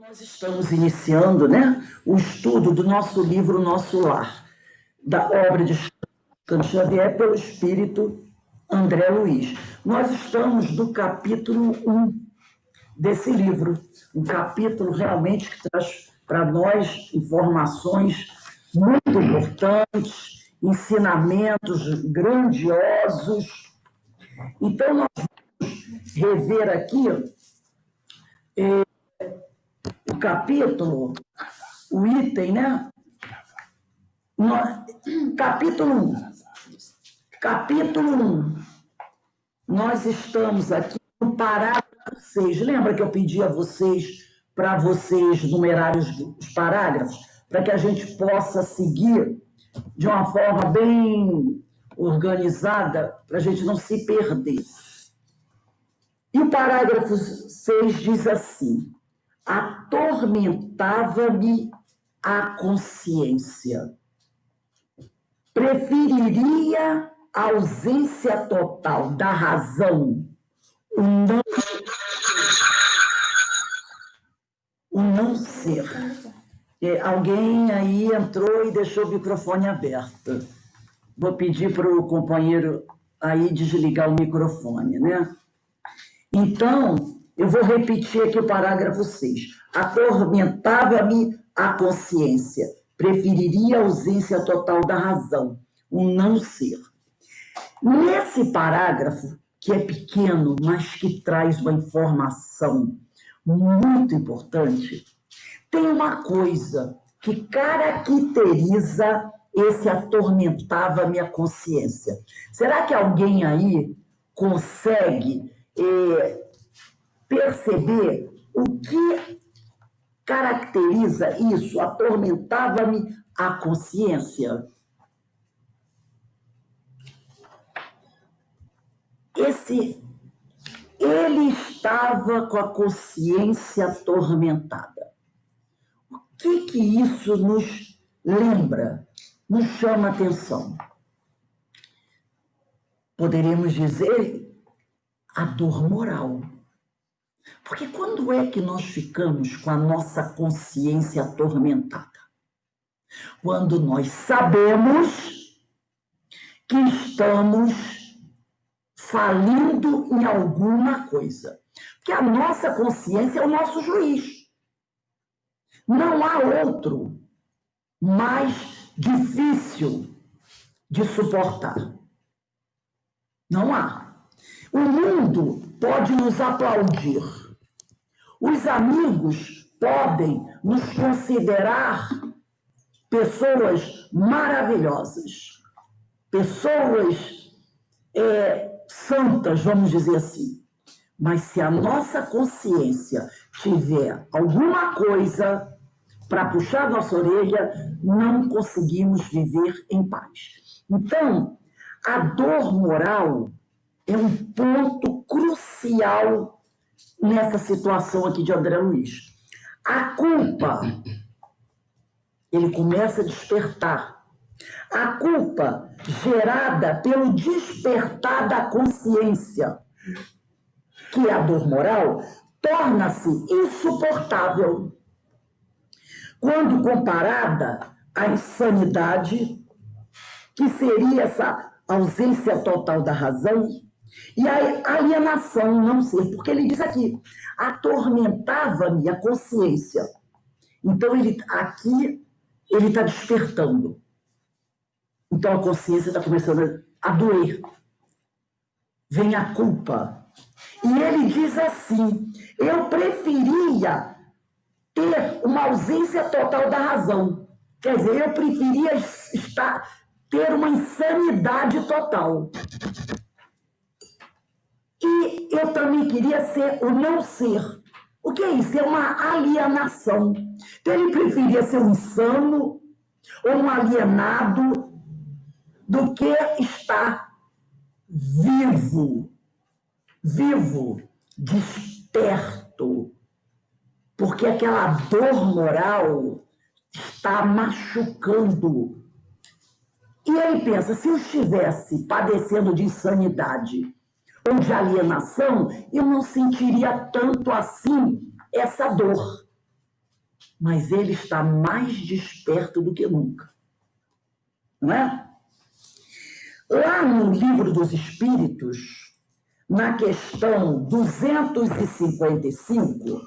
Nós estamos iniciando, né, o estudo do nosso livro Nosso Lar, da obra de Chico Xavier pelo espírito André Luiz. Nós estamos no capítulo 1 desse livro, um capítulo realmente que traz para nós informações muito importantes, ensinamentos grandiosos. Então, nós vamos rever aqui o capítulo, o item, né? Capítulo 1. Capítulo 1. Nós estamos aqui no parágrafo 6. Lembra que eu pedi a vocês, para vocês numerarem os parágrafos, para que a gente possa seguir de uma forma bem organizada, para a gente não se perder. E o parágrafo 6 diz assim: atormentava-me a consciência. Preferiria a ausência total da razão, o não ser. Alguém aí entrou e deixou o microfone aberto. Vou pedir para o companheiro aí desligar o microfone, né? Então, eu vou repetir aqui o parágrafo 6. Atormentava-me a consciência. Preferiria a ausência total da razão, o não ser. Nesse parágrafo, que é pequeno, mas que traz uma informação muito importante, tem uma coisa que caracteriza esse atormentava-me a consciência. Será que alguém aí consegue perceber o que caracteriza isso? Atormentava-me a consciência. Ele estava com a consciência atormentada. O que isso nos lembra, nos chama atenção? Poderíamos dizer a dor moral. Porque quando é que nós ficamos com a nossa consciência atormentada? Quando nós sabemos que estamos falindo em alguma coisa. Porque a nossa consciência é o nosso juiz. Não há outro mais difícil de suportar. Não há. O mundo pode nos aplaudir. Os amigos podem nos considerar pessoas maravilhosas, pessoas santas, vamos dizer assim. Mas se a nossa consciência tiver alguma coisa para puxar nossa orelha, não conseguimos viver em paz. Então, a dor moral é um ponto crucial nessa situação aqui de André Luiz. A culpa, ele começa a despertar. A culpa gerada pelo despertar da consciência, que é a dor moral, torna-se insuportável quando comparada à insanidade, que seria essa ausência total da razão, e a alienação, não ser, porque ele diz aqui, atormentava-me a consciência. Então, aqui ele está despertando. Então, a consciência está começando a doer. Vem a culpa. E ele diz assim, eu preferia ter uma ausência total da razão. Quer dizer, eu preferia ter uma insanidade total. E eu também queria ser o não ser. O que é isso? É uma alienação. Então, ele preferia ser um insano ou um alienado do que estar vivo, desperto. Porque aquela dor moral está machucando. E ele pensa, se eu estivesse padecendo de insanidade ou de alienação, eu não sentiria tanto assim essa dor. mas ele está mais desperto do que nunca. Não é? Lá no Livro dos Espíritos, na questão 255,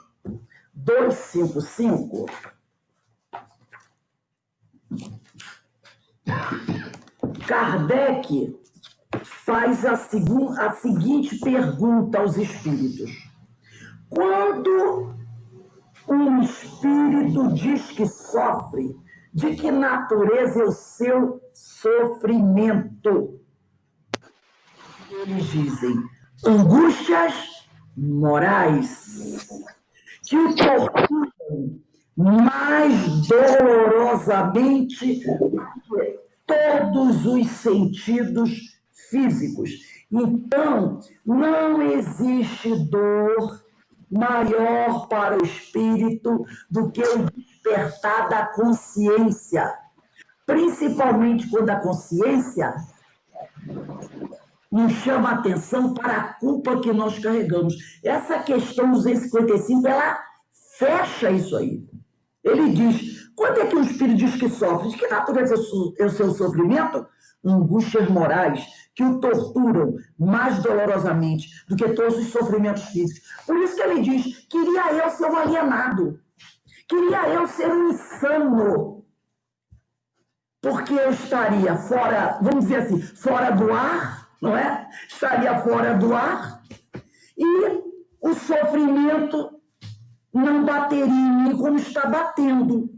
Kardec faz a seguinte pergunta aos espíritos. Quando um espírito diz que sofre, de que natureza é o seu sofrimento? Eles dizem angústias morais, que o torturam mais dolorosamente do que todos os sentidos físicos. Então, não existe dor maior para o espírito do que o despertar da consciência, principalmente quando a consciência nos chama a atenção para a culpa que nós carregamos. Essa questão 255, ela fecha isso aí. Ele diz, quando é que o espírito diz que sofre? De que natureza é o seu sofrimento? Angústias morais que o torturam mais dolorosamente do que todos os sofrimentos físicos. Por isso que ele diz, queria eu ser um alienado, queria eu ser um insano, porque eu estaria fora, vamos dizer assim, fora do ar, não é? Estaria fora do ar e o sofrimento não bateria em mim como está batendo.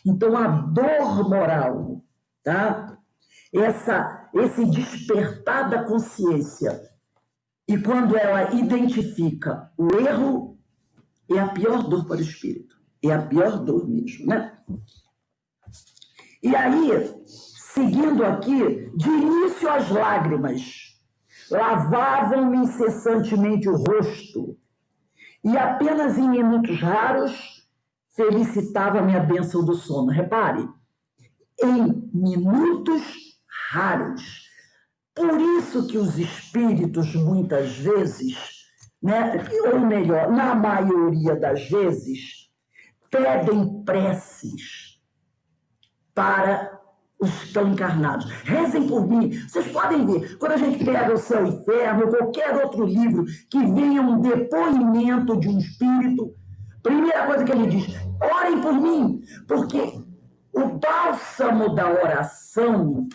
Então, a dor moral, tá? Esse despertar da consciência, e quando ela identifica o erro, é a pior dor para o espírito. É a pior dor mesmo, né? E aí, seguindo aqui, de início as lágrimas lavavam-me incessantemente o rosto, e apenas em minutos raros felicitava-me a bênção do sono. Repare, em minutos raros. Por isso que os espíritos, muitas vezes, né, ou melhor, na maioria das vezes, pedem preces para os que estão encarnados. Rezem por mim. Vocês podem ver, quando a gente pega o Céu e Inferno, ou qualquer outro livro que venha um depoimento de um espírito, primeira coisa que ele diz, orem por mim, porque o bálsamo da oração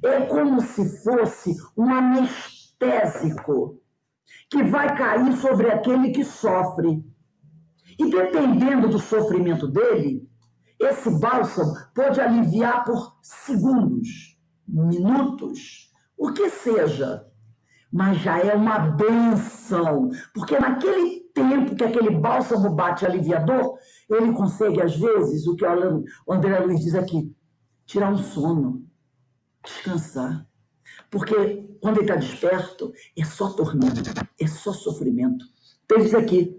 é como se fosse um anestésico que vai cair sobre aquele que sofre. E dependendo do sofrimento dele, esse bálsamo pode aliviar por segundos, minutos, o que seja. Mas já é uma bênção, porque naquele tempo que aquele bálsamo bate aliviador, ele consegue, às vezes, o que o André Luiz diz aqui, tirar um sono, descansar. Porque quando ele está desperto, é só tormento, é só sofrimento. Então ele diz aqui,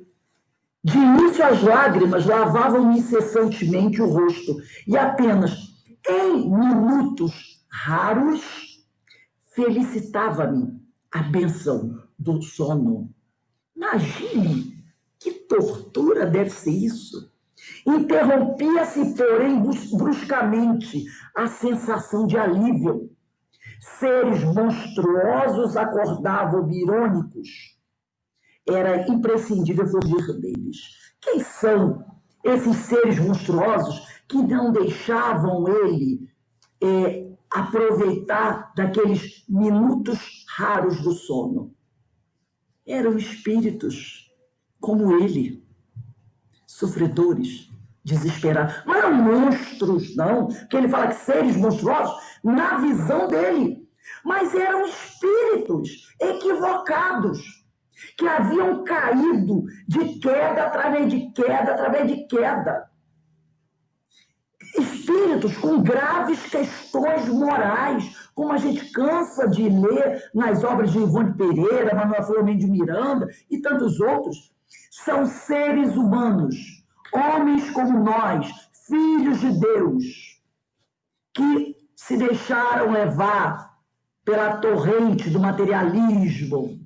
de início as lágrimas lavavam-me incessantemente o rosto, e apenas em minutos raros felicitava-me a bênção do sono. Imagine que tortura deve ser isso. Interrompia-se, porém, bruscamente a sensação de alívio. Seres monstruosos acordavam irônicos. Era imprescindível fugir deles. Quem são esses seres monstruosos que não deixavam ele aproveitar daqueles minutos raros do sono? Eram espíritos como ele, sofredores, desesperados. Não eram monstros, não, porque ele fala que seres monstruosos na visão dele, mas eram espíritos equivocados, que haviam caído de queda através de queda, através de queda. Espíritos com graves questões morais, como a gente cansa de ler nas obras de Ivone Pereira, Manuel Filomeno de Miranda e tantos outros. São seres humanos, homens como nós, filhos de Deus, que se deixaram levar pela torrente do materialismo,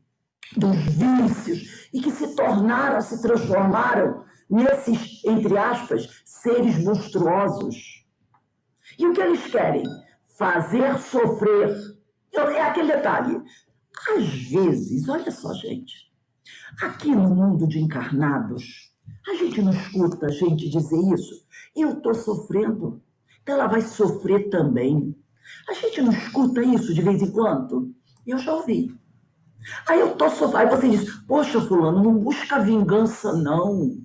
dos vícios, e que se transformaram nesses, entre aspas, seres monstruosos. E o que eles querem? Fazer sofrer. É aquele detalhe. Às vezes, olha só, gente, aqui no mundo de encarnados, a gente não escuta a gente dizer isso. Eu estou sofrendo, então ela vai sofrer também. A gente não escuta isso de vez em quando? Eu já ouvi. Aí eu estou sofrendo. Aí você diz, poxa, fulano, não busca vingança, não.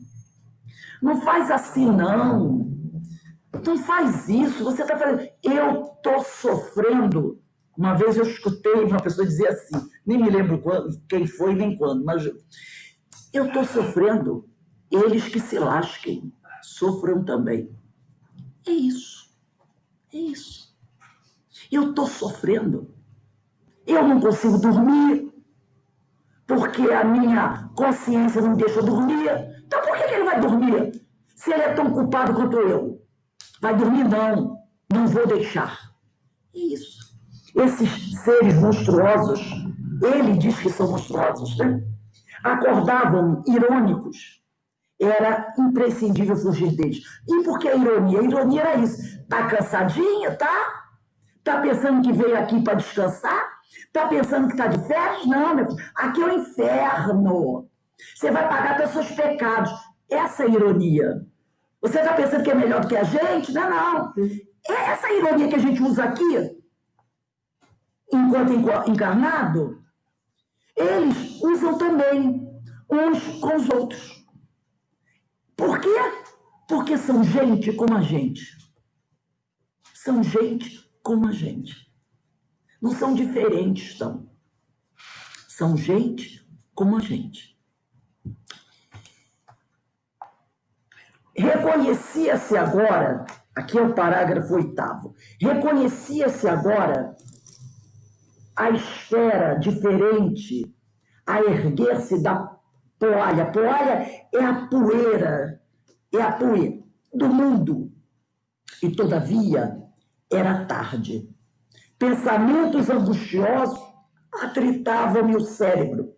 Não faz assim, não. Não faz isso, você está fazendo. Eu estou sofrendo. Uma vez eu escutei uma pessoa dizer assim, nem me lembro quem foi nem quando, mas eu estou sofrendo, eles que se lasquem, sofram também. É isso, é isso. Eu estou sofrendo. Eu não consigo dormir, porque a minha consciência não deixa dormir. Então por que ele vai dormir? Se ele é tão culpado quanto eu. Vai dormir? Não, não vou deixar. É isso. Esses seres monstruosos, ele diz que são monstruosos, né? Acordavam irônicos. Era imprescindível fugir deles. E por que a ironia? A ironia era isso. Tá cansadinha, tá? Tá pensando que veio aqui para descansar? Tá pensando que tá de férias? Não, meu filho. Aqui é o inferno. Você vai pagar pelos seus pecados. Essa é a ironia. Você está pensando que é melhor do que a gente? Não, não. É essa ironia que a gente usa aqui, enquanto encarnado, eles usam também uns com os outros. Por quê? Porque são gente como a gente. São gente como a gente. Não são diferentes, não. São gente como a gente. Reconhecia-se agora, aqui é o parágrafo 8º, reconhecia-se agora a esfera diferente a erguer-se da poalha. Poalha é a poeira do mundo. E, todavia, era tarde. Pensamentos angustiosos atritavam-me o cérebro.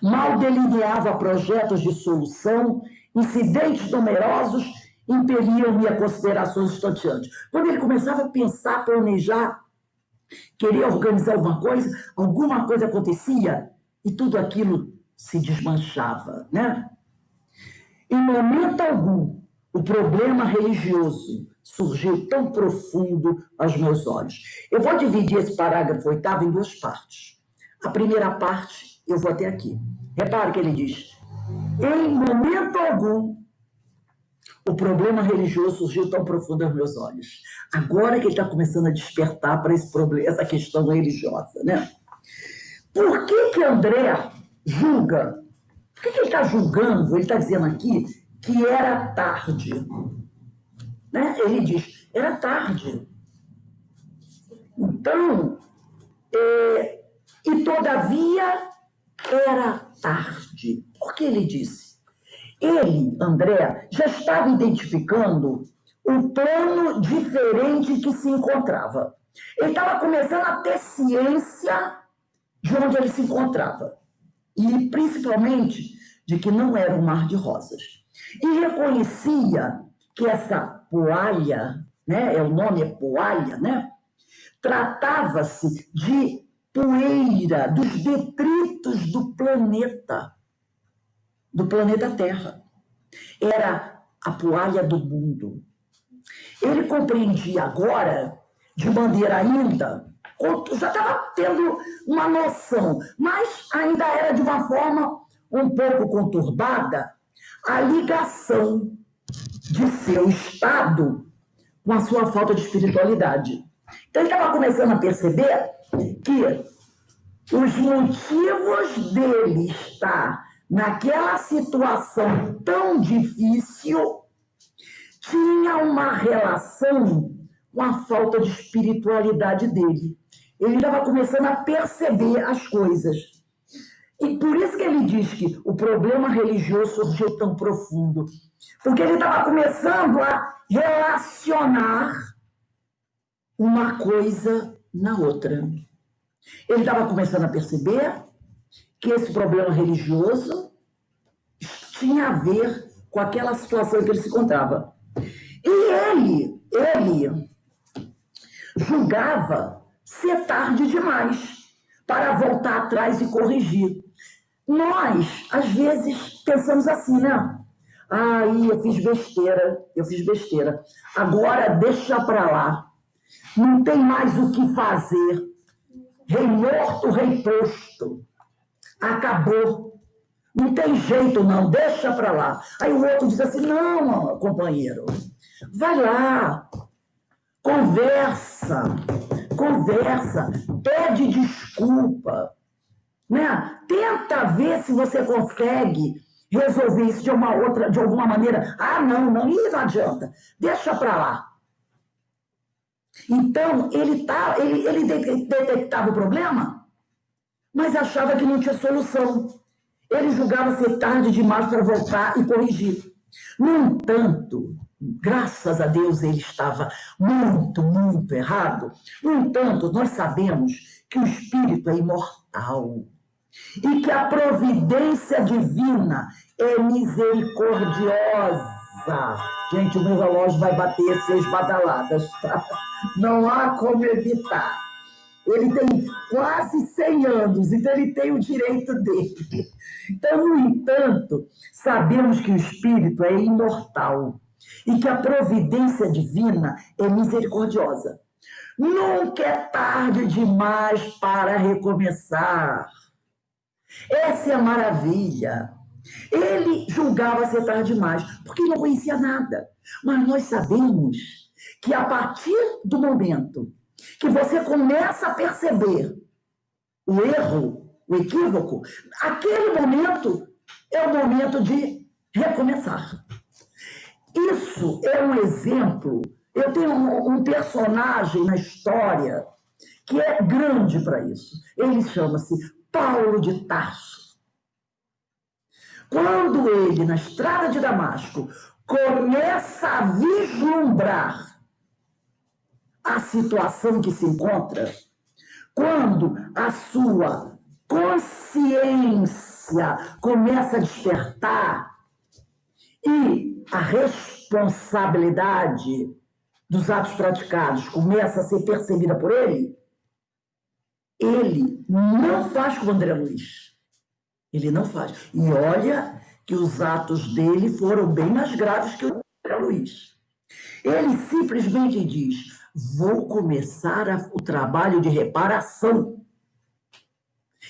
Mal delineava projetos de solução, incidentes numerosos impeliam-me a considerações estonteantes. Quando ele começava a pensar, planejar, querer organizar alguma coisa acontecia e tudo aquilo se desmanchava, né? Em momento algum, o problema religioso surgiu tão profundo aos meus olhos. Eu vou dividir esse parágrafo 8º em duas partes. A primeira parte, eu vou até aqui. Repare que ele diz, em momento algum, o problema religioso surgiu tão profundo aos meus olhos. Agora que ele está começando a despertar para esse problema, essa questão religiosa, né? Por que André julga? Por que ele está julgando? Ele está dizendo aqui que era tarde. Né? Ele diz, era tarde. Então, e todavia era tarde. Por que ele disse? Ele, André, já estava identificando o plano diferente que se encontrava. Ele estava começando a ter ciência de onde ele se encontrava. E, principalmente, de que não era um mar de rosas. E reconhecia que essa poalha, né, o nome é poalha, né, tratava-se de poeira, dos detritos do planeta Terra. Era a poalha do mundo. Ele compreendia agora, de maneira ainda, já estava tendo uma noção, mas ainda era de uma forma um pouco conturbada, a ligação de seu estado com a sua falta de espiritualidade. Então ele estava começando a perceber que os motivos dele estar naquela situação tão difícil tinha uma relação com a falta de espiritualidade dele. Ele estava começando a perceber as coisas. E por isso que ele diz que o problema religioso surgiu tão profundo. Porque ele estava começando a relacionar uma coisa na outra. Ele estava começando a perceber que esse problema religioso tinha a ver com aquela situação em que ele se encontrava. E ele julgava ser tarde demais para voltar atrás e corrigir. Nós, às vezes, pensamos assim, né? Aí eu fiz besteira. Agora deixa para lá. Não tem mais o que fazer. Rei morto, rei posto. Acabou. Não tem jeito, não. Deixa para lá. Aí o outro diz assim, não, companheiro. Vai lá. Conversa. Pede desculpa. Né? Tenta ver se você consegue resolver isso de alguma maneira. Ah, não, e não adianta. Deixa para lá. Então, ele detectava o problema, mas achava que não tinha solução. Ele julgava ser tarde demais para voltar e corrigir. No entanto, graças a Deus ele estava muito, muito errado. No entanto, nós sabemos que o espírito é imortal e que a providência divina é misericordiosa. Gente, o meu relógio vai bater 6 badaladas, tá? Não há como evitar. Ele tem quase 100 anos, então ele tem o direito dele. Então, no entanto, sabemos que o espírito é imortal e que a providência divina é misericordiosa. Nunca é tarde demais para recomeçar. Essa é a maravilha. Ele julgava ser tarde demais, porque não conhecia nada. Mas nós sabemos que a partir do momento que você começa a perceber o erro, o equívoco, aquele momento é o momento de recomeçar. Isso é um exemplo. Eu tenho um personagem na história que é grande para isso. Ele chama-se Paulo de Tarso. Quando ele, na estrada de Damasco, começa a vislumbrar a situação que se encontra, quando a sua consciência começa a despertar e a responsabilidade dos atos praticados começa a ser percebida por ele não faz como André Luiz. Ele não faz. E olha que os atos dele foram bem mais graves que o André Luiz. Ele simplesmente diz: vou começar o trabalho de reparação.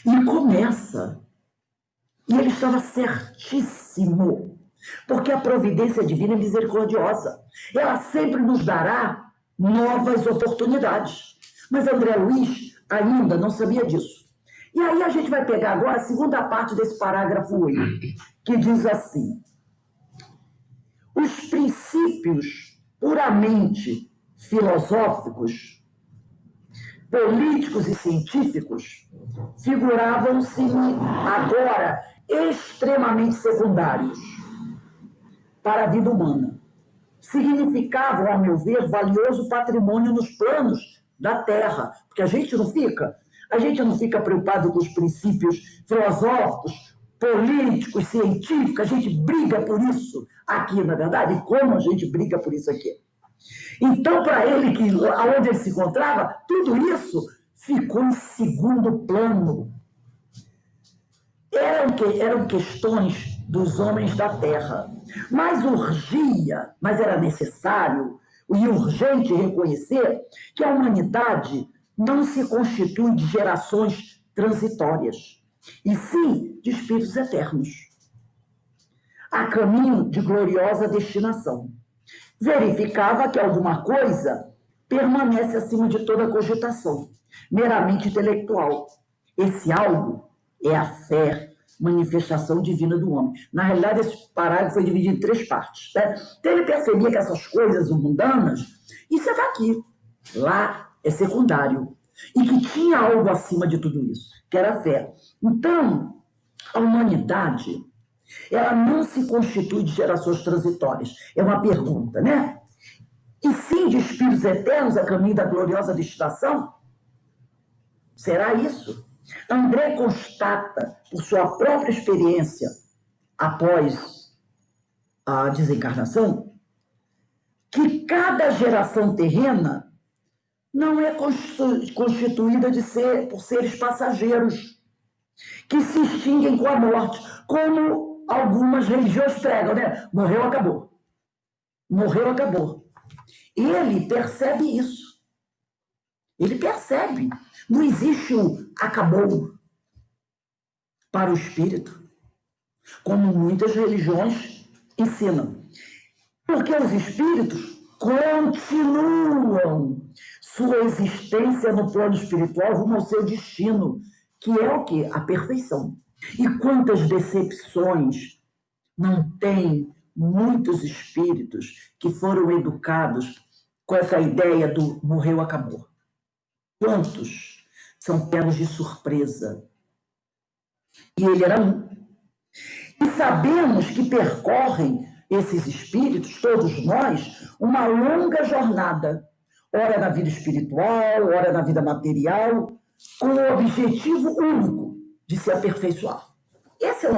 E começa. E ele estava certíssimo, porque a providência divina é misericordiosa. Ela sempre nos dará novas oportunidades. Mas André Luiz ainda não sabia disso. E aí a gente vai pegar agora a segunda parte desse parágrafo 8, que diz assim: os princípios puramente filosóficos, políticos e científicos figuravam-se agora extremamente secundários para a vida humana. Significavam, ao meu ver, valioso patrimônio nos planos da Terra, porque a gente não fica preocupado com os princípios filosóficos, políticos, científicos, a gente briga por isso aqui, na verdade, e como a gente briga por isso aqui. Então, para ele, onde ele se encontrava, tudo isso ficou em segundo plano. Eram questões dos homens da terra. Mas era necessário e urgente reconhecer que a humanidade não se constitui de gerações transitórias, e sim de espíritos eternos, a caminho de gloriosa destinação. Verificava que alguma coisa permanece acima de toda cogitação, meramente intelectual. Esse algo é a fé, manifestação divina do homem. Na realidade, esse parágrafo foi dividido em 3 partes. Né? Então, ele percebia que essas coisas mundanas, isso é daqui. Lá é secundário. E que tinha algo acima de tudo isso, que era a fé. Então, a humanidade, ela não se constitui de gerações transitórias. É uma pergunta, né? E sim de espíritos eternos a caminho da gloriosa destinação? Será isso? André constata, por sua própria experiência, após a desencarnação, que cada geração terrena não é constituída por seres passageiros que se extinguem com a morte, como algumas religiões pregam, né? Morreu, acabou. Morreu, acabou. Ele percebe isso. Ele percebe. Não existe o acabou para o espírito, como muitas religiões ensinam. Porque os espíritos continuam sua existência no plano espiritual rumo ao seu destino, que é o quê? A perfeição. E quantas decepções não tem muitos espíritos que foram educados com essa ideia do morreu, acabou. Quantos são pegos de surpresa? E ele era um. E sabemos que percorrem esses espíritos, todos nós, uma longa jornada, ora na vida espiritual, ora na vida material, com o objetivo único de se aperfeiçoar. Esse é o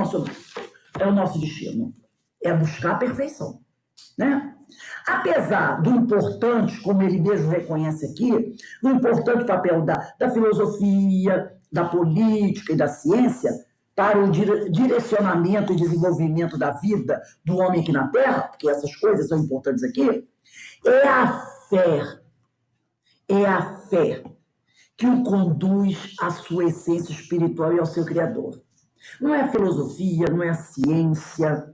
nosso destino, é buscar a perfeição, né? Apesar do importante, como ele mesmo reconhece aqui, do importante papel da filosofia, da política e da ciência para o direcionamento e desenvolvimento da vida do homem aqui na Terra, porque essas coisas são importantes aqui, é a fé que o conduz à sua essência espiritual e ao seu Criador. Não é a filosofia, não é a ciência,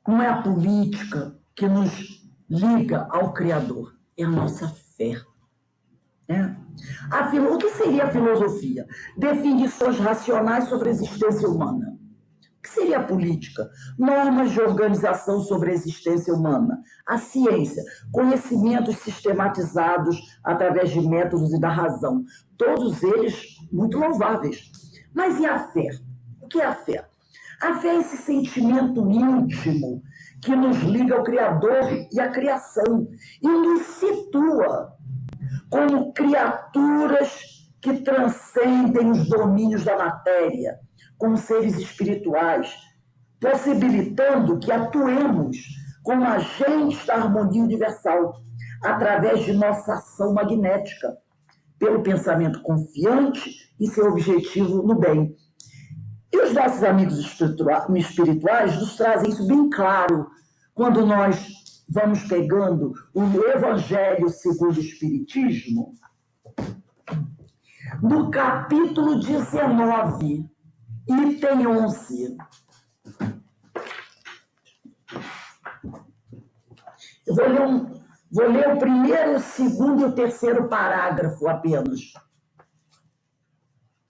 não é a política que nos liga ao Criador, é a nossa fé. O que seria a filosofia? Definições racionais sobre a existência humana. O que seria a política? Normas de organização sobre a existência humana. A ciência, conhecimentos sistematizados através de métodos e da razão. Todos eles muito louváveis. Mas e a fé? O que é a fé? A fé é esse sentimento íntimo que nos liga ao Criador e à criação e nos situa como criaturas que transcendem os domínios da matéria, como seres espirituais, possibilitando que atuemos como agentes da harmonia universal, através de nossa ação magnética, pelo pensamento confiante e seu objetivo no bem. E os nossos amigos espirituais nos trazem isso bem claro quando nós vamos pegando o Evangelho segundo o Espiritismo, no capítulo 19, item 11. Eu vou ler o primeiro, o segundo e o terceiro parágrafo apenas.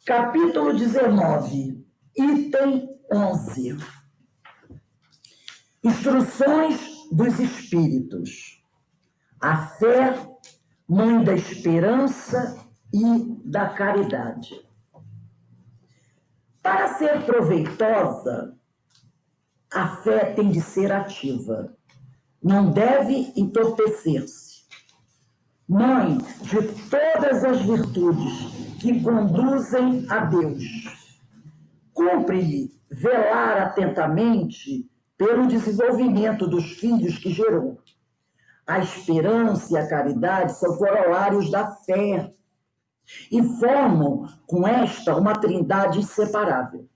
Capítulo 19, item 11. Instruções dos Espíritos. A fé, mãe da esperança e da caridade. Para ser proveitosa, a fé tem de ser ativa. Não deve entorpecer-se. Mãe de todas as virtudes que conduzem a Deus. Cumpre-lhe velar atentamente pelo desenvolvimento dos filhos que gerou. A esperança e a caridade são corolários da fé e formam com esta uma trindade inseparável.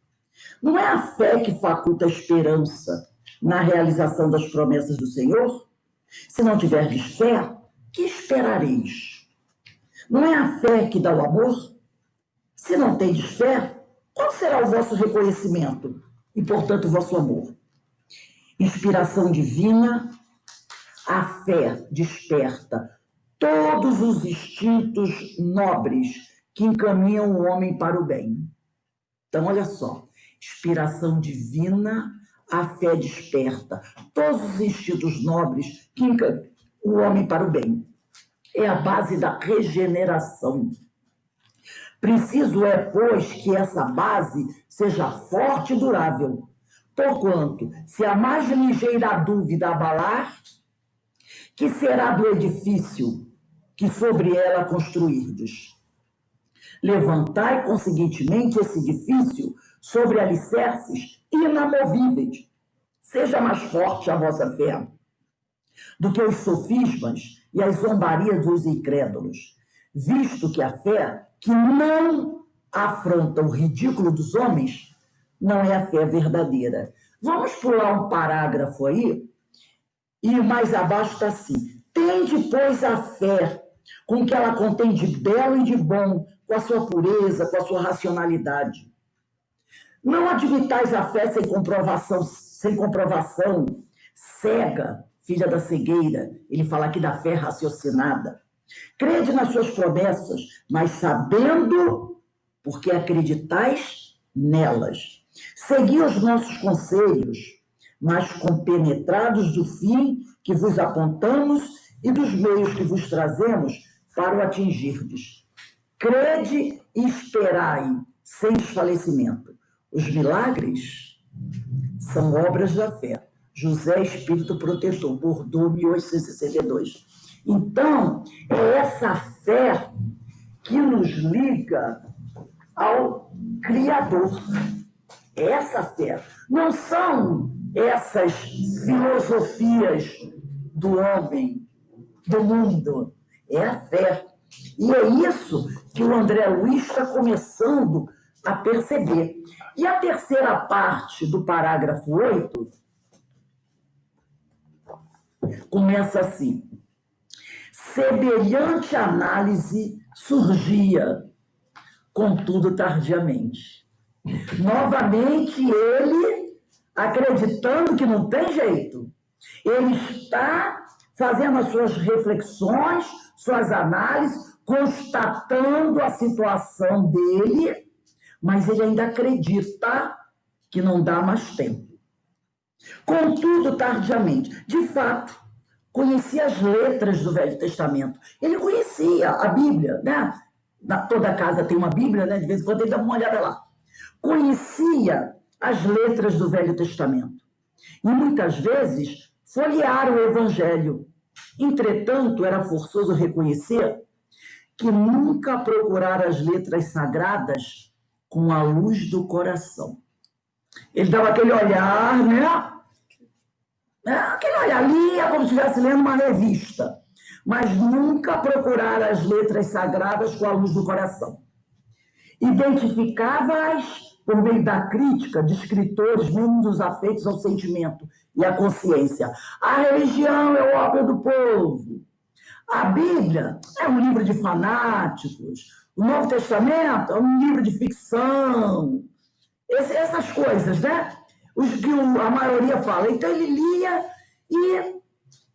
Não é a fé que faculta a esperança na realização das promessas do Senhor? Se não tiverdes fé, que esperareis? Não é a fé que dá o amor? Se não tendes fé, qual será o vosso reconhecimento e, portanto, o vosso amor? Inspiração divina, a fé desperta todos os instintos nobres que encaminham o homem para o bem. Então, olha só, inspiração divina, a fé desperta todos os instintos nobres que encaminham o homem para o bem. É a base da regeneração. Preciso é, pois, que essa base seja forte e durável. Porquanto, se a mais ligeira dúvida abalar, que será do edifício que sobre ela construirdes? Levantai, conseguintemente, esse edifício sobre alicerces inamovíveis, Seja mais forte a vossa fé do que os sofismas e as zombarias dos incrédulos, visto que a fé que não afronta o ridículo dos homens não é a fé verdadeira. Vamos pular um parágrafo aí, e mais abaixo está assim: tende, pois, a fé com que ela contém de belo e de bom, com a sua pureza, com a sua racionalidade. Não admitais a fé sem comprovação, cega, filha da cegueira. Ele fala aqui da fé raciocinada. Crede nas suas promessas, mas sabendo, porque acreditais nelas. Segui os nossos conselhos, mas compenetrados do fim que vos apontamos e dos meios que vos trazemos para o atingirdes. Crede e esperai, sem desfalecimento. Os milagres são obras da fé. José Espírito Protetor, Bordeaux, 1862. Então, é essa fé que nos liga ao Criador. É essa fé. Não são essas filosofias do homem, do mundo. É a fé. E é isso que o André Luiz está começando a perceber. E a terceira parte do parágrafo 8 começa assim: semelhante análise surgia, contudo tardiamente. Novamente ele, acreditando que não tem jeito, ele está fazendo as suas reflexões, suas análises, constatando a situação dele, mas ele ainda acredita que não dá mais tempo. Contudo, tardiamente, de fato, conhecia as letras do Velho Testamento. Ele conhecia a Bíblia, né? Toda casa tem uma Bíblia, né? De vez em quando ele dá uma olhada lá. Conhecia as letras do Velho Testamento. E muitas vezes folheara o Evangelho. Entretanto, era forçoso reconhecer que nunca procurara as letras sagradas com a luz do coração. Ele dava aquele olhar, né? Aquele olhar, lia como se estivesse lendo uma revista, mas nunca procurara as letras sagradas com a luz do coração. Identificava-as por meio da crítica de escritores menos afeitos ao sentimento e à consciência. A religião é o ópio do povo. A Bíblia é um livro de fanáticos. O Novo Testamento é um livro de ficção. Essas coisas, né? Os que a maioria fala. Então, ele lia e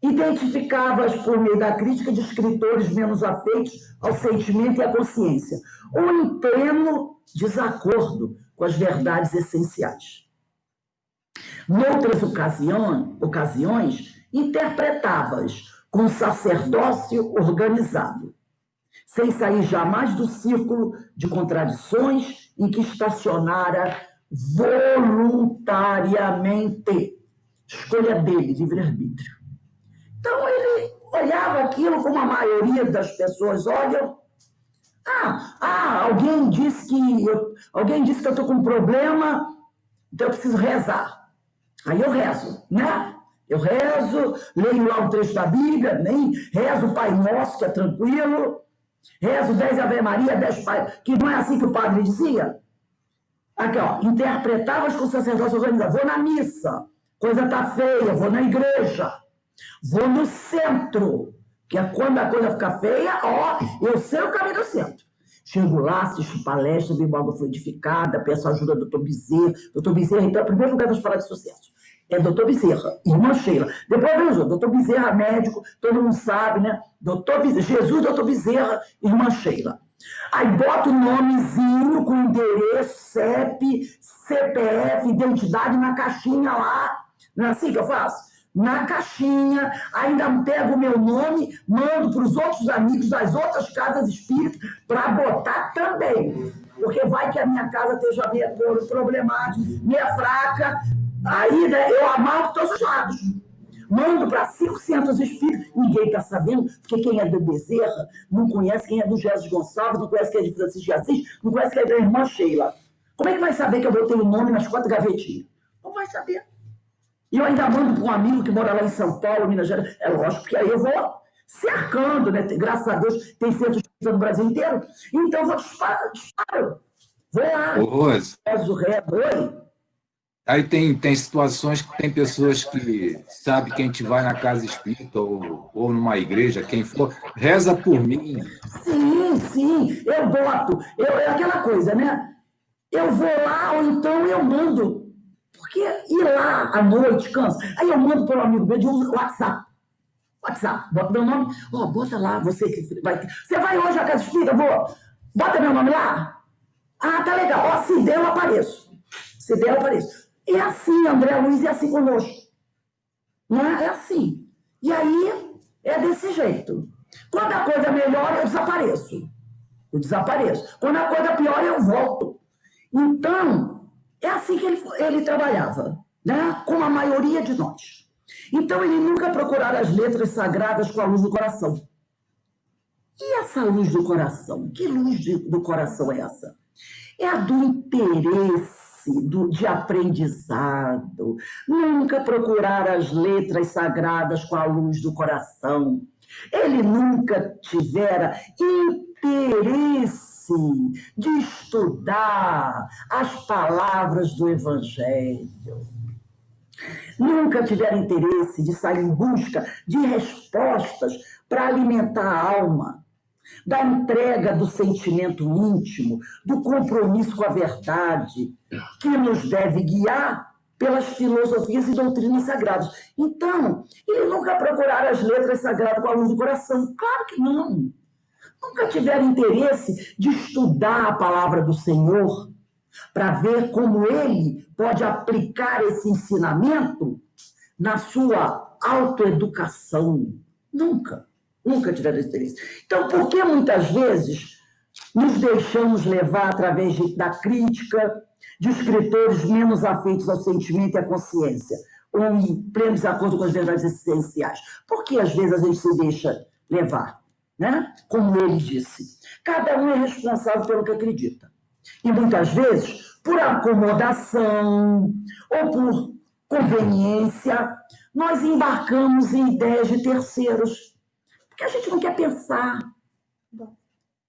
identificava-as por meio da crítica de escritores menos afeitos ao sentimento e à consciência, ou em pleno desacordo com as verdades essenciais. Noutras ocasiões, interpretava-as com sacerdócio organizado, sem sair jamais do círculo de contradições em que estacionara voluntariamente. Escolha dele, livre-arbítrio. Então, ele olhava aquilo como a maioria das pessoas olham. Alguém disse que eu estou com um problema, então eu preciso rezar. Aí eu rezo, né? Eu rezo, leio lá um trecho da Bíblia, nem rezo o Pai Nosso, que é tranquilo, rezo 10 Ave Maria, 10 Pai, que não é assim que o padre dizia? Aqui, ó, interpretava-as com o sacerdócio organizado. Vou na missa, coisa tá feia, vou na igreja, vou no centro, que é quando a coisa fica feia, eu sei o caminho do centro. Chego lá, assisto palestra, Biboga fluidificada, peço ajuda do Dr. Bezerra. Dr. Bezerra, então, é o primeiro lugar das palavras de sucesso. É Dr. Bezerra, irmã Sheila. Depois vem os outros. Dr. Bezerra, médico, todo mundo sabe, né? Dr. Bezerra, Jesus, Dr. Bezerra, irmã Sheila. Aí bota o nomezinho com endereço, CEP, CPF, identidade na caixinha lá. Não é assim que eu faço? Na caixinha, ainda pego o meu nome, mando para os outros amigos das outras casas espíritas para botar também. Porque vai que a minha casa esteja meio problemática, meio fraca. Aí, né, eu amarro todos os lados. Mando para 500 espíritos, ninguém está sabendo, porque quem é do Bezerra não conhece quem é do Jesus Gonçalves, não conhece quem é de Francisco de Assis, não conhece quem é da irmã Sheila. Como é que vai saber que eu botei o nome nas 4 gavetinhas? Não vai saber. E eu ainda mando para um amigo que mora lá em São Paulo, Minas Gerais. É lógico que aí eu vou cercando, né? Graças a Deus tem centro espírita no Brasil inteiro. Então eu vou disparo. Vou lá, Ô, Rose, rezo, rezo. Oi. aí tem situações que tem pessoas que sabe que a gente vai na casa espírita ou numa igreja, quem for, reza por mim. Sim, sim, eu boto. É aquela coisa, né? Eu vou lá, ou então eu mando. Porque ir lá à noite cansa. Aí eu mando para um amigo meu de WhatsApp. WhatsApp, bota meu nome. Ó, bota lá, você que vai. Você vai hoje à casa espírita? Vou. Bota meu nome lá. Ah, tá legal. Ó, se der, eu apareço. Se der, eu apareço. É assim, André Luiz, é assim conosco. Não é? É assim. E aí, é desse jeito. Quando a coisa melhora, eu desapareço. Eu desapareço. Quando a coisa piora, eu volto. Então, é assim que ele trabalhava, né? Com a maioria de nós. Então, ele nunca procurara as letras sagradas com a luz do coração. E essa luz do coração? Que luz do coração é essa? É a do interesse, de aprendizado. Nunca procurar as letras sagradas com a luz do coração. Ele nunca tivera interesse de estudar as palavras do Evangelho. Nunca tivera interesse de sair em busca de respostas para alimentar a alma, da entrega do sentimento íntimo, do compromisso com a verdade, que nos deve guiar pelas filosofias e doutrinas sagradas. Então, ele nunca procurara as letras sagradas com a luz do coração. Claro que não. Nunca tiveram interesse de estudar a palavra do Senhor para ver como ele pode aplicar esse ensinamento na sua autoeducação. Nunca. Nunca tiveram esse interesse. Então, por que muitas vezes nos deixamos levar através da crítica de escritores menos afeitos ao sentimento e à consciência, ou em pleno desacordo com as verdades essenciais? Por que às vezes a gente se deixa levar? Né? Como ele disse, cada um é responsável pelo que acredita. E muitas vezes, por acomodação ou por conveniência, nós embarcamos em ideias de terceiros, porque a gente não quer pensar,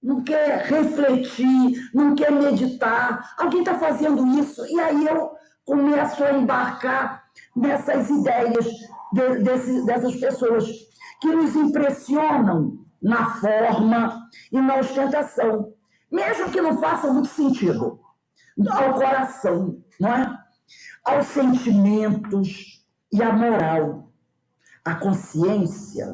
não quer refletir, não quer meditar. Alguém está fazendo isso, e aí eu começo a embarcar nessas ideias dessas pessoas que nos impressionam na forma e na ostentação, mesmo que não faça muito sentido ao coração, não é? Aos sentimentos e à moral, à consciência,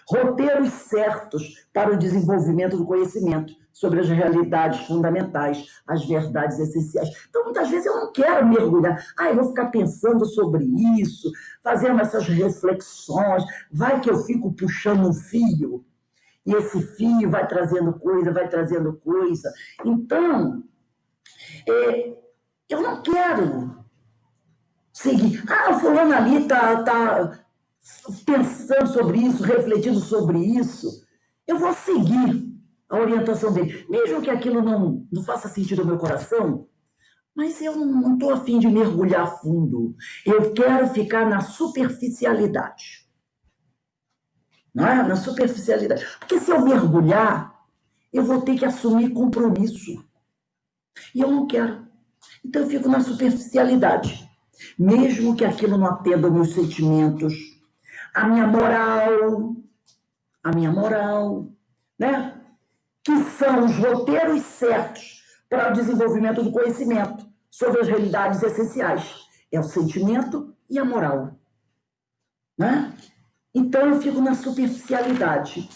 roteiros certos para o desenvolvimento do conhecimento sobre as realidades fundamentais, as verdades essenciais. Então, muitas vezes eu não quero mergulhar. Eu vou ficar pensando sobre isso, fazendo essas reflexões. Vai que eu fico puxando um fio, e esse fio vai trazendo coisa, vai trazendo coisa. Então, eu não quero seguir. O fulano ali está pensando sobre isso, refletindo sobre isso. Eu vou seguir a orientação dele. Mesmo que aquilo não faça sentido ao meu coração, mas eu não estou a fim de mergulhar fundo. Eu quero ficar na superficialidade. Não é? Na superficialidade. Porque se eu mergulhar, eu vou ter que assumir compromisso. E eu não quero. Então eu fico na superficialidade. Mesmo que aquilo não atenda aos meus sentimentos, a minha moral, né? Que são os roteiros certos para o desenvolvimento do conhecimento sobre as realidades essenciais. É o sentimento e a moral, né? Então eu fico na superficialidade.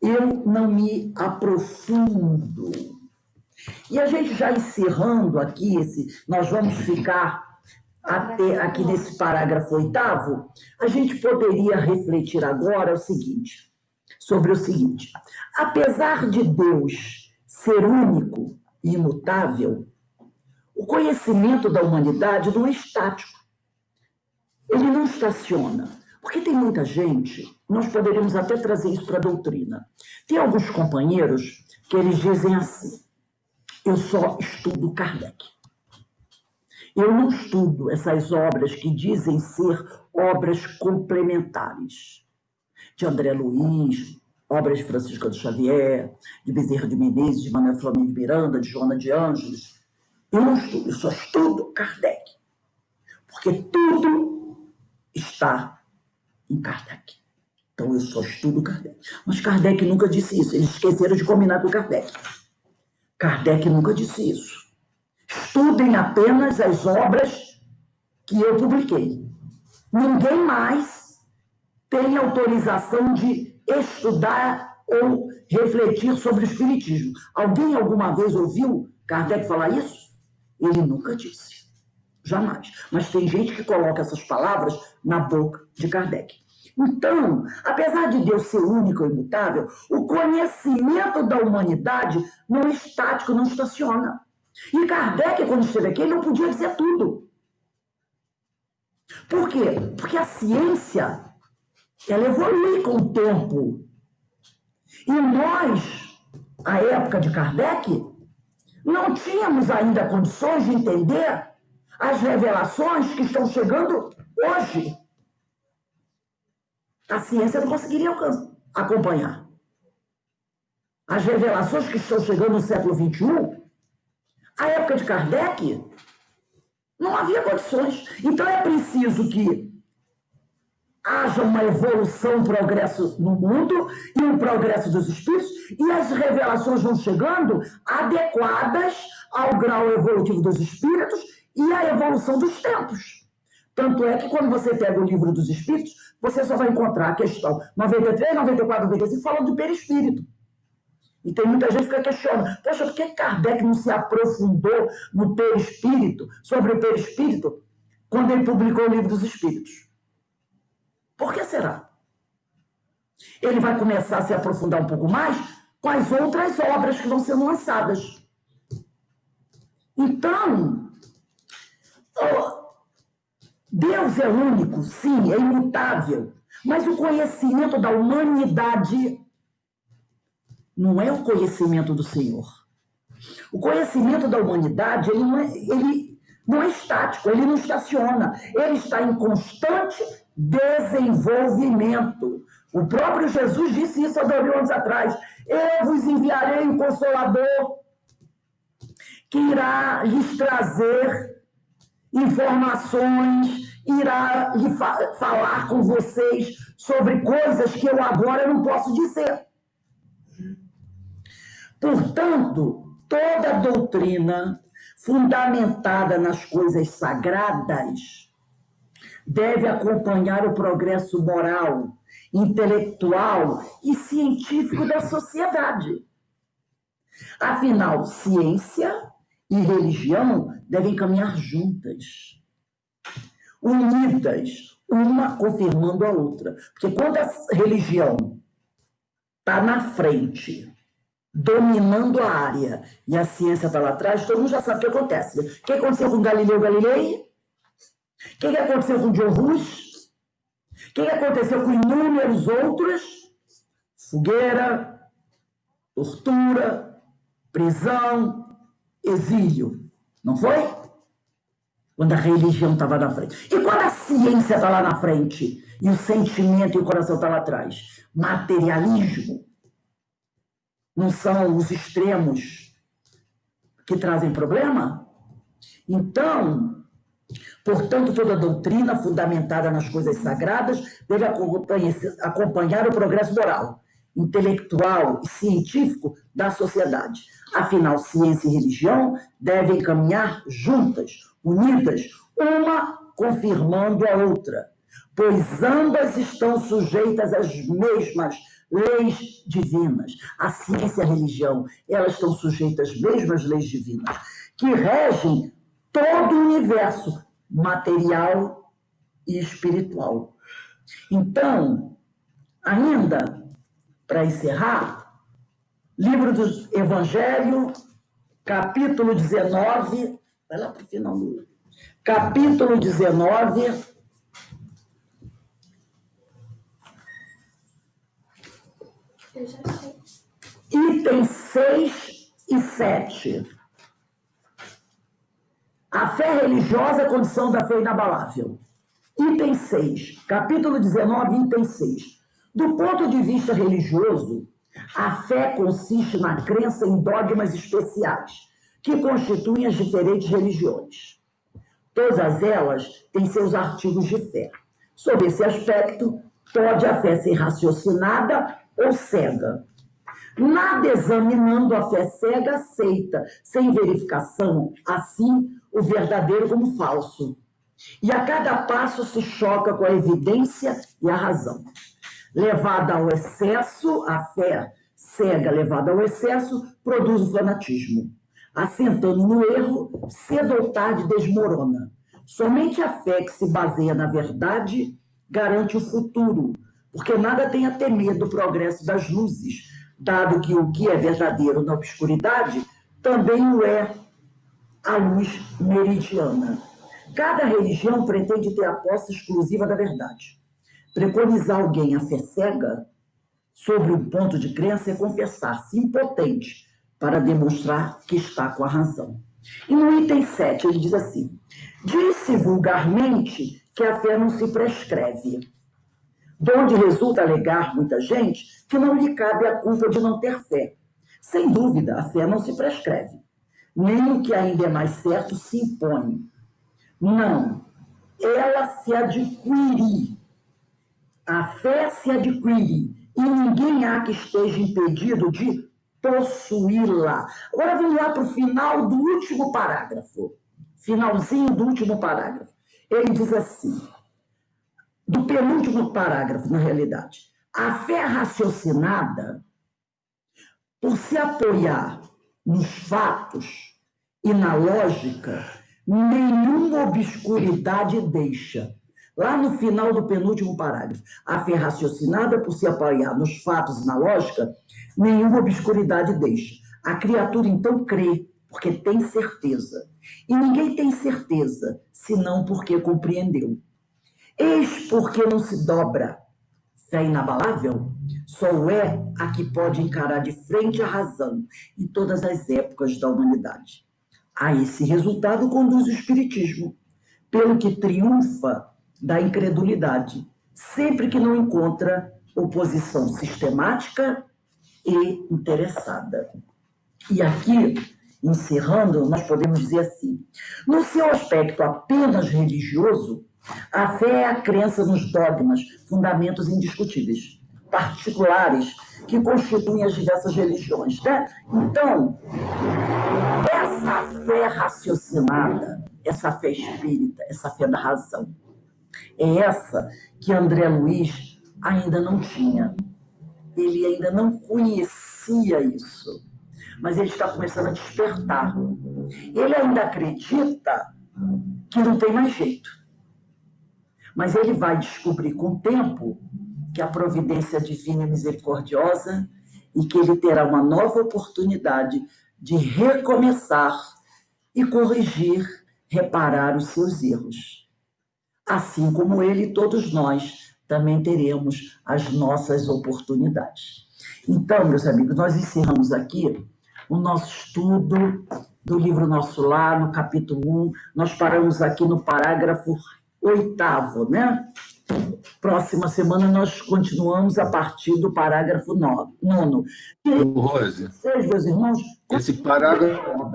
Eu não me aprofundo. E a gente já encerrando aqui, nós vamos ficar até aqui nesse parágrafo 8º, a gente poderia refletir agora sobre o seguinte: apesar de Deus ser único e imutável, o conhecimento da humanidade não é estático. Ele não estaciona. Porque tem muita gente, nós poderíamos até trazer isso para a doutrina. Tem alguns companheiros que eles dizem assim: eu só estudo Kardec. Eu não estudo essas obras que dizem ser obras complementares. De André Luiz, obras de Francisco de Xavier, de Bezerra de Menezes, de Manuel Flamengo de Miranda, de Joana de Ângeles. Eu não estudo, eu só estudo Kardec. Porque tudo está em Kardec. Então eu só estudo Kardec. Mas Kardec nunca disse isso. Eles esqueceram de combinar com Kardec. Kardec nunca disse isso. Estudem apenas as obras que eu publiquei. Ninguém mais tem autorização de estudar ou refletir sobre o Espiritismo. Alguém alguma vez ouviu Kardec falar isso? Ele nunca disse. Jamais. Mas tem gente que coloca essas palavras na boca de Kardec. Então, apesar de Deus ser único e imutável, o conhecimento da humanidade não é estático, não estaciona. E Kardec, quando esteve aqui, ele não podia dizer tudo. Por quê? Porque a ciência, ela evolui com o tempo. E nós, à época de Kardec, não tínhamos ainda condições de entender as revelações que estão chegando hoje. A ciência não conseguiria acompanhar. As revelações que estão chegando no século XXI, à época de Kardec, não havia condições. Então é preciso que haja uma evolução, um progresso no mundo e um progresso dos espíritos, e as revelações vão chegando adequadas ao grau evolutivo dos espíritos e à evolução dos tempos. Tanto é que quando você pega o livro dos espíritos, você só vai encontrar a questão 93, 94, 95 falando do perispírito. E tem muita gente que fica questionando, poxa, por que Kardec não se aprofundou no perispírito, sobre o perispírito, quando ele publicou o livro dos espíritos? Por que será? Ele vai começar a se aprofundar um pouco mais com as outras obras que vão sendo lançadas. Então, Deus é único, sim, é imutável, mas o conhecimento da humanidade não é o conhecimento do Senhor. O conhecimento da humanidade, ele não é estático, ele não estaciona, ele está em constante desenvolvimento. O próprio Jesus disse isso há 2000 anos atrás. Eu vos enviarei um Consolador que irá lhes trazer informações, irá falar com vocês sobre coisas que eu agora não posso dizer. Portanto, toda doutrina fundamentada nas coisas sagradas deve acompanhar o progresso moral, intelectual e científico da sociedade. Afinal, ciência e religião devem caminhar juntas, unidas, uma confirmando a outra. Porque quando a religião está na frente, dominando a área, e a ciência está lá atrás, todo mundo já sabe o que acontece. O que aconteceu com Galileu Galilei? O que aconteceu com John Hus? O que aconteceu com inúmeros outros? Fogueira, tortura, prisão, exílio. Não foi? Quando a religião estava na frente. E quando a ciência está lá na frente, e o sentimento e o coração estão lá atrás? Materialismo. Não são os extremos que trazem problema? Então, portanto, toda doutrina fundamentada nas coisas sagradas deve acompanhar o progresso moral, intelectual e científico da sociedade. Afinal, ciência e religião devem caminhar juntas, unidas, uma confirmando a outra, pois ambas estão sujeitas às mesmas leis divinas. A ciência e a religião, elas estão sujeitas às mesmas leis divinas, que regem todo o universo material e espiritual. Então, ainda para encerrar, livro do Evangelho, capítulo 19, vai lá para o final do livro, capítulo 19, itens 6 e 7. A fé religiosa é a condição da fé inabalável. Item 6, capítulo 19, item 6. Do ponto de vista religioso, a fé consiste na crença em dogmas especiais, que constituem as diferentes religiões. Todas elas têm seus artigos de fé. Sob esse aspecto, pode a fé ser raciocinada ou cega. Nada examinando a fé cega aceita, sem verificação, assim, o verdadeiro como falso. E a cada passo se choca com a evidência e a razão. Levada ao excesso, a fé cega levada ao excesso produz o fanatismo. Assentando no erro, cedo ou tarde desmorona. Somente a fé que se baseia na verdade garante o futuro, porque nada tem a temer do progresso das luzes, dado que o que é verdadeiro na obscuridade também o é a luz meridiana. Cada religião pretende ter a posse exclusiva da verdade. Preconizar alguém a fé cega sobre um ponto de crença é confessar-se impotente para demonstrar que está com a razão. E no item 7 ele diz assim: diz-se vulgarmente que a fé não se prescreve, donde resulta alegar muita gente que não lhe cabe a culpa de não ter fé. Sem dúvida, a fé não se prescreve, nem o que ainda é mais certo se impõe. Não, ela se adquire. A fé se adquire e ninguém há que esteja impedido de possuí-la. Agora vamos lá para o final do último parágrafo. Finalzinho do último parágrafo. Ele diz assim, do penúltimo parágrafo, na realidade. A fé raciocinada, por se apoiar nos fatos e na lógica, nenhuma obscuridade deixa. Lá no final do penúltimo parágrafo, a fé raciocinada, por se apoiar nos fatos e na lógica, nenhuma obscuridade deixa. A criatura, então, crê, porque tem certeza. E ninguém tem certeza, senão porque compreendeu. Eis porque não se dobra. Fé inabalável só é a que pode encarar de frente a razão em todas as épocas da humanidade. A esse resultado conduz o Espiritismo, pelo que triunfa da incredulidade, sempre que não encontra oposição sistemática e interessada. E aqui, encerrando, nós podemos dizer assim, no seu aspecto apenas religioso, a fé é a crença nos dogmas, fundamentos indiscutíveis, particulares, que constituem as diversas religiões, né? Então, essa fé raciocinada, essa fé espírita, essa fé da razão, é essa que André Luiz ainda não tinha. Ele ainda não conhecia isso, mas ele está começando a despertar. Ele ainda acredita que não tem mais jeito, mas ele vai descobrir com o tempo que a providência divina é misericordiosa e que ele terá uma nova oportunidade de recomeçar e corrigir, reparar os seus erros. Assim como ele, todos nós também teremos as nossas oportunidades. Então, meus amigos, nós encerramos aqui o nosso estudo do livro Nosso Lar, no capítulo 1. Nós paramos aqui no parágrafo 8º, né? Próxima semana nós continuamos a partir do parágrafo 9º. Rose, Vocês, meus irmãos, esse parágrafo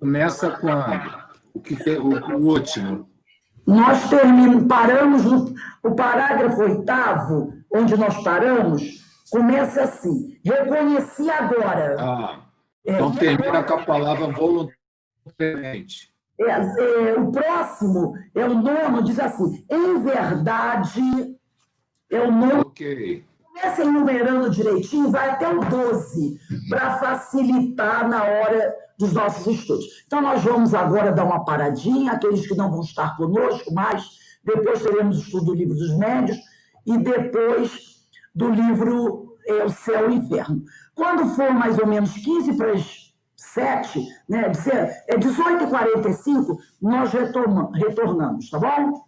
começa quando? O último. Nós paramos o parágrafo 8º, onde nós paramos, começa assim, reconheci agora. Então termina com a palavra voluntariamente. O próximo é o 9º, diz assim, em verdade, é o 9º. Ok. Começa enumerando direitinho, vai até o 12, para facilitar na hora dos nossos estudos. Então, nós vamos agora dar uma paradinha, aqueles que não vão estar conosco, mas depois teremos o estudo do Livro dos Médiuns e depois do livro O Céu e o Inferno. Quando for mais ou menos 15 para as 7, né, 18h45, nós retornamos, tá bom?